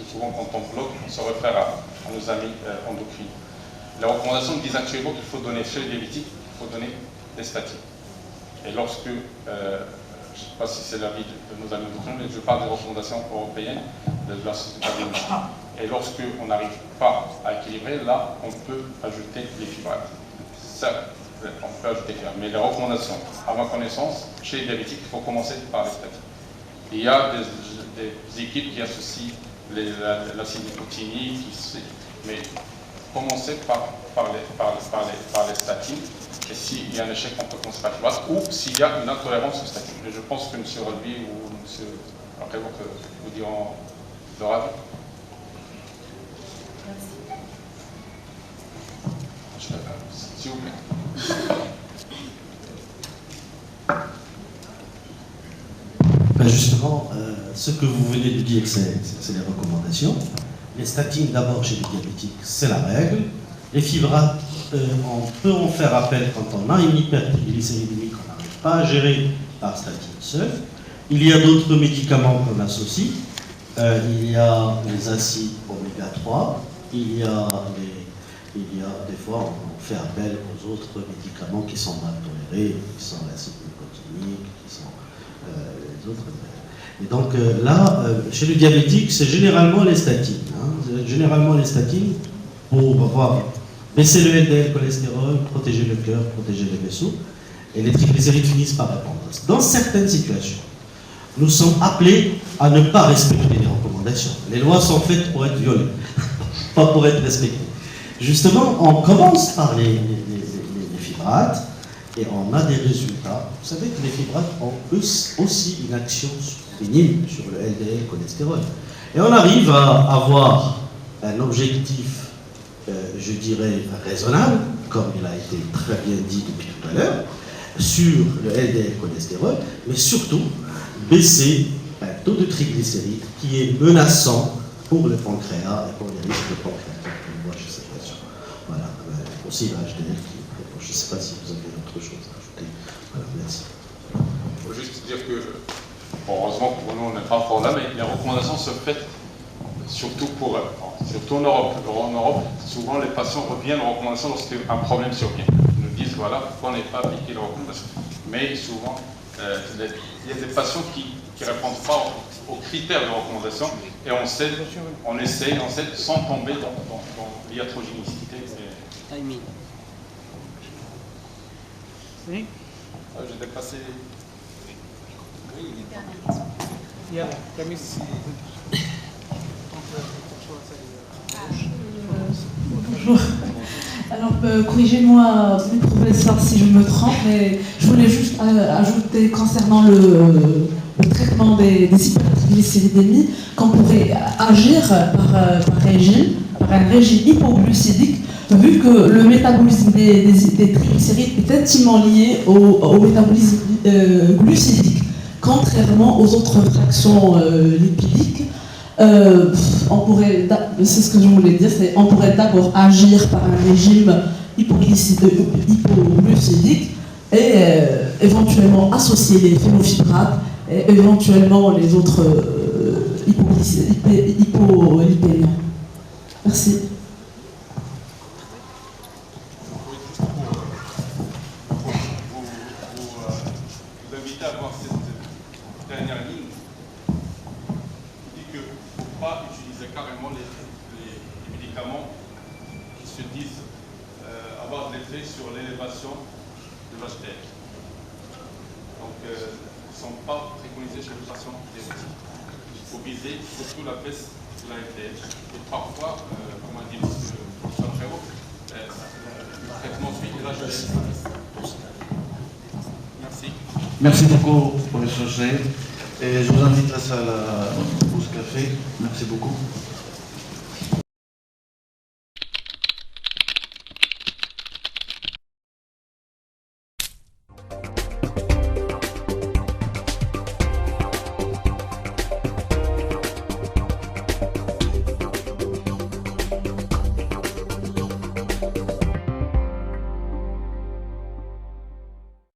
que souvent quand on bloque, on se réfère à nos amis endocriniens. Les recommandations disent actuellement qu'il faut donner chez les diabétiques, il faut donner des statines. Et lorsque, je ne sais pas si c'est l'avis de nos amis endocriniens, mais je parle des recommandations européennes de la société cardiologique. Et lorsque on n'arrive pas à équilibrer, là, on peut ajouter les fibrates. Ça, on peut ajouter les fibrates. Mais les recommandations, à ma connaissance, chez les diabétiques, il faut commencer par les statines. Il y a des équipes qui associent l'acide nicotinique, mais commencer par les statines. Et s'il y a un échec, on peut commencer par les fibrates, ou s'il y a une intolérance aux statines. Et je pense que M. Rolby ou M. Prévost vous diront leur avis. S'il vous plaît. Ben justement, ce que vous venez de dire, c'est les recommandations. Les statines, d'abord chez les diabétiques, c'est la règle. Les fibrates, on peut en faire appel quand on a une hypertriglycéridémie qu'on n'arrive pas à gérer par statine seule. Il y a d'autres médicaments qu'on associe. Il y a les acides oméga 3. Il y a des fois, on fait appel aux autres médicaments qui sont mal tolérés, qui sont l'acide nicotinique, qui sont les autres. Et donc là, chez le diabétique, c'est généralement les statines. Généralement les statines pour baisser le LDL cholestérol, protéger le cœur, protéger les vaisseaux, et les triglycérides finissent par répondre. Dans certaines situations, nous sommes appelés à ne pas respecter les recommandations. Les lois sont faites pour être violées, pas pour être respectées. Justement, on commence par les fibrates, et on a des résultats. Vous savez que les fibrates ont aussi une action minime sur le LDL cholestérol. Et on arrive à avoir un objectif, je dirais, raisonnable, comme il a été très bien dit depuis tout à l'heure, sur le LDL cholestérol, mais surtout baisser un taux de triglycérides qui est menaçant pour le pancréas et pour les risques de pancréatite qu'on voit chez cette patients. Voilà, aussi l'HDL qui... Je ne sais pas si vous avez autre chose à ajouter. Voilà, merci. Il faut juste dire que, heureusement pour nous, on n'est pas encore là, mais les recommandations se font surtout en Europe. En Europe, souvent les patients reviennent aux recommandations lorsqu'un problème survient. Ils nous disent, voilà, pourquoi on n'est pas appliqué les recommandations. Mais souvent, il y a des patients qui ne répondent pas aux critères de recommandation, et on essaie sans tomber dans l'iatrogénicité. Oui. J'ai dépassé. Oui, il y a Camille. Bonjour. Alors, corrigez-moi, professeur, si je me trompe, mais je voulais juste ajouter concernant le traitement des hypertriglycéridémies qu'on pourrait agir par un régime hypoglucédique, vu que le métabolisme des triglycérides est intimement lié au métabolisme glucidique, contrairement aux autres fractions lipidiques. On pourrait, c'est ce que je voulais dire, on pourrait d'abord agir par un régime hypoglucédique et éventuellement associer les phénofibrates et éventuellement les autres hypolipémiens. Merci. Vous invitez à voir cette dernière ligne. Pas utiliser carrément les médicaments qui se disent avoir de l'effet sur l'élévation de l'HDL. Donc, ils ne sont pas préconisés chez les patients diabétiques. Il faut viser surtout la baisse de la LDL. Et parfois, comme a dit M. Prévost, le traitement suit l'HDL. Merci. Merci beaucoup, professeur G. Et je vous invite à la pause café. Merci beaucoup.